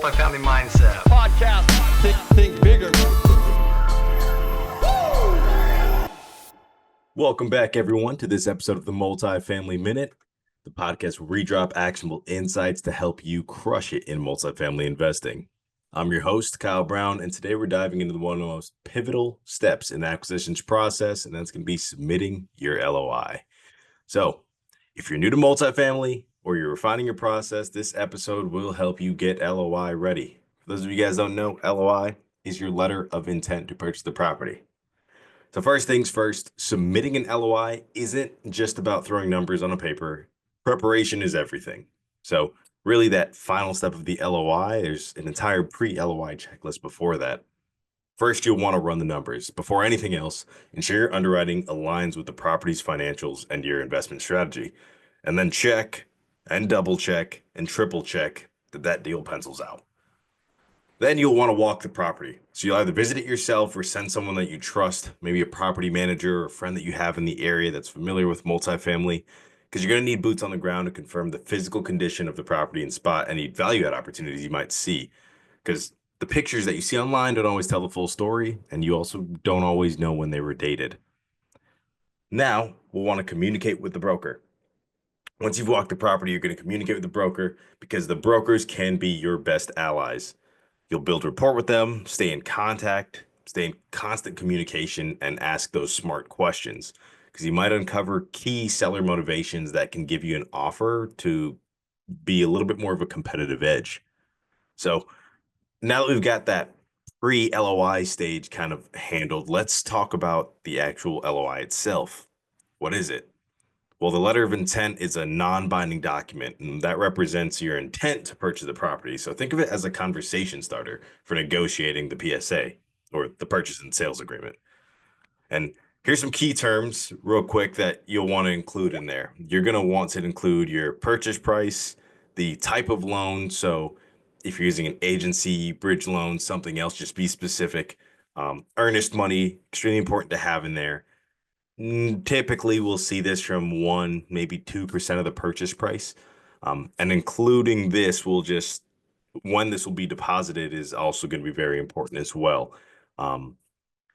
multifamily mindset. Podcast. Think bigger. Welcome back, everyone, to this episode of the Multifamily Minute, the podcast where we drop actionable insights to help you crush it in multifamily investing. I'm your host, Kyle Brown, and today we're diving into one of the most pivotal steps in the acquisitions process, and that's going to be submitting your LOI. So, if you're new to multifamily or you're refining your process, this episode will help you get LOI ready. For those of you guys don't know, LOI is your letter of intent to purchase the property. So first things first, submitting an LOI isn't just about throwing numbers on a paper. Preparation is everything. So really that final step of the LOI, there's an entire pre-LOI checklist before that. First, you'll want to run the numbers. Before anything else, ensure your underwriting aligns with the property's financials and your investment strategy. And then check and double check and triple check that deal pencils out. Then you'll want to walk the property. So you'll either visit it yourself or send someone that you trust, maybe a property manager or a friend that you have in the area that's familiar with multifamily, because you're going to need boots on the ground to confirm the physical condition of the property and spot any value add opportunities you might see. Because the pictures that you see online don't always tell the full story, and you also don't always know when they were dated. Now, we'll want to communicate with the broker. Once you've walked the property, you're going to communicate with the broker because the brokers can be your best allies. You'll build rapport with them, stay in contact, stay in constant communication, and ask those smart questions because you might uncover key seller motivations that can give you an offer to be a little bit more of a competitive edge. So now that we've got that pre-LOI stage kind of handled, let's talk about the actual LOI itself. What is it? Well, the letter of intent is a non-binding document, and that represents your intent to purchase the property. So think of it as a conversation starter for negotiating the PSA or the purchase and sales agreement. And here's some key terms real quick that you'll want to include in there. You're going to want to include your purchase price, the type of loan. So if you're using an agency, bridge loan, something else, just be specific. Earnest money, extremely important to have in there. Typically, we'll see this from 1, maybe 2% of the purchase price. And including this will just, when this will be deposited is also going to be very important as well.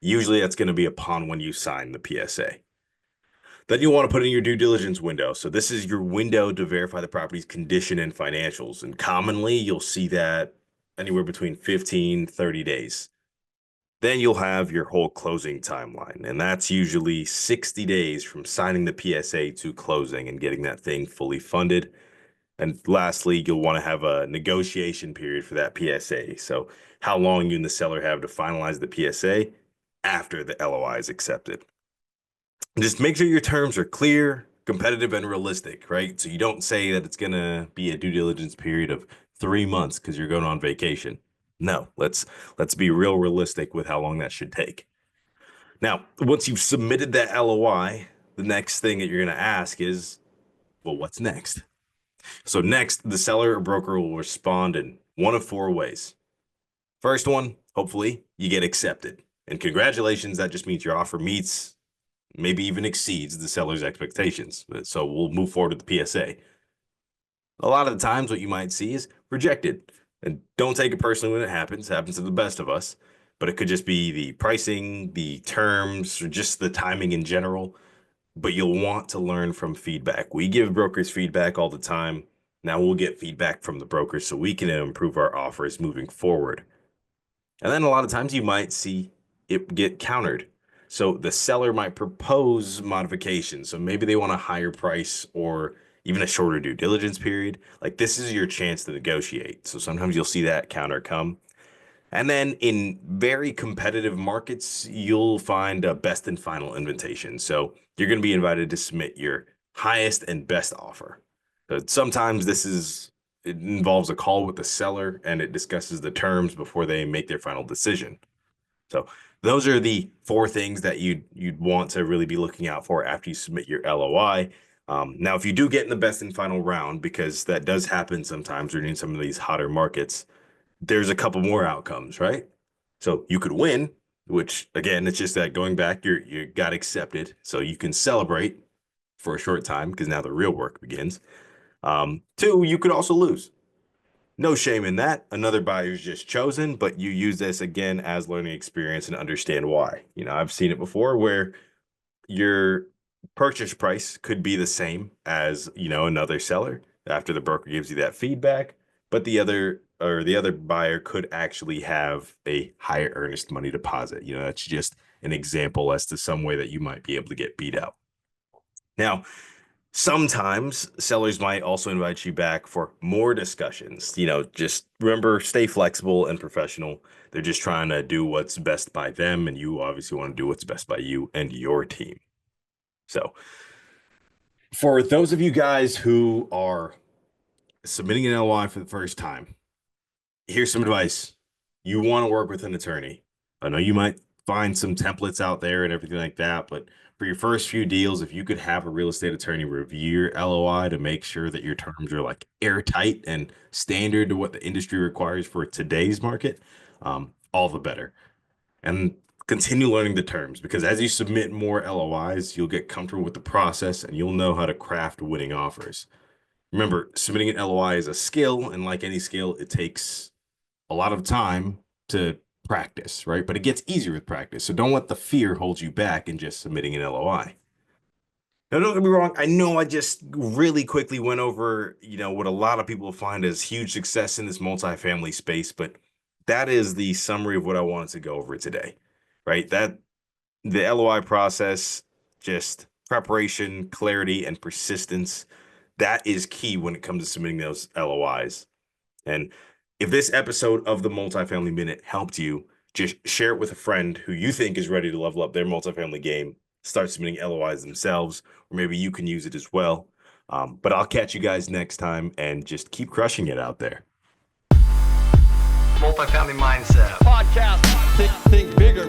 Usually that's going to be upon when you sign the PSA. Then you'll want to put in your due diligence window. So this is your window to verify the property's condition and financials. And commonly you'll see that anywhere between 15, 30 days. Then you'll have your whole closing timeline, and that's usually 60 days from signing the PSA to closing and getting that thing fully funded. And lastly, you'll want to have a negotiation period for that PSA. So how long you and the seller have to finalize the PSA after the LOI is accepted. And just make sure your terms are clear, competitive, and realistic, right? So you don't say that it's going to be a due diligence period of 3 months because you're going on vacation. No, let's be real realistic with how long that should take. Now, once you've submitted that LOI, the next thing that you're going to ask is, well, what's next? So next, the seller or broker will respond in one of 4 ways. First one, hopefully you get accepted. And congratulations, that just means your offer meets, maybe even exceeds the seller's expectations. So we'll move forward with the PSA. A lot of the times what you might see is rejected. And don't take it personally when it happens to the best of us, but it could just be the pricing, the terms, or just the timing in general. But you'll want to learn from feedback. We give brokers feedback all the time. Now we'll get feedback from the brokers so we can improve our offers moving forward. And then a lot of times you might see it get countered. So the seller might propose modifications. So maybe they want a higher price or even a shorter due diligence period. Like this is your chance to negotiate. So sometimes you'll see that counter come. And then in very competitive markets, you'll find a best and final invitation. So you're going to be invited to submit your highest and best offer. So sometimes it involves a call with the seller and it discusses the terms before they make their final decision. So those are the 4 things that you'd want to really be looking out for after you submit your LOI. Now, if you do get in the best and final round, because that does happen sometimes during some of these hotter markets, there's a couple more outcomes, right? So you could win, which again, it's just that going back, you got accepted. So you can celebrate for a short time because now the real work begins. 2, you could also lose. No shame in that. Another buyer's just chosen, but you use this again as learning experience and understand why. I've seen it before where your purchase price could be the same as, another seller after the broker gives you that feedback, but the other buyer could actually have a higher earnest money deposit. That's just an example as to some way that you might be able to get beat out. Now, sometimes sellers might also invite you back for more discussions. Just remember, stay flexible and professional. They're just trying to do what's best by them, and you obviously want to do what's best by you and your team. So, for those of you guys who are submitting an LOI for the first time, here's some advice. You want to work with an attorney. I know you might find some templates out there and everything like that, but for your first few deals, if you could have a real estate attorney review your LOI to make sure that your terms are like airtight and standard to what the industry requires for today's market, all the better. And continue learning the terms, because as you submit more LOIs, you'll get comfortable with the process and you'll know how to craft winning offers. Remember, submitting an LOI is a skill, and like any skill, it takes a lot of time to practice, right? But it gets easier with practice. So don't let the fear hold you back in just submitting an LOI. Now, don't get me wrong. I know I just really quickly went over, what a lot of people find as huge success in this multifamily space, but that is the summary of what I wanted to go over today, right? That the LOI process, just preparation, clarity, and persistence, that is key when it comes to submitting those LOIs. And if this episode of the Multifamily Minute helped you, just share it with a friend who you think is ready to level up their multifamily game, start submitting LOIs themselves, or maybe you can use it as well. But I'll catch you guys next time, and just keep crushing it out there. Multifamily mindset. Podcast. Think bigger.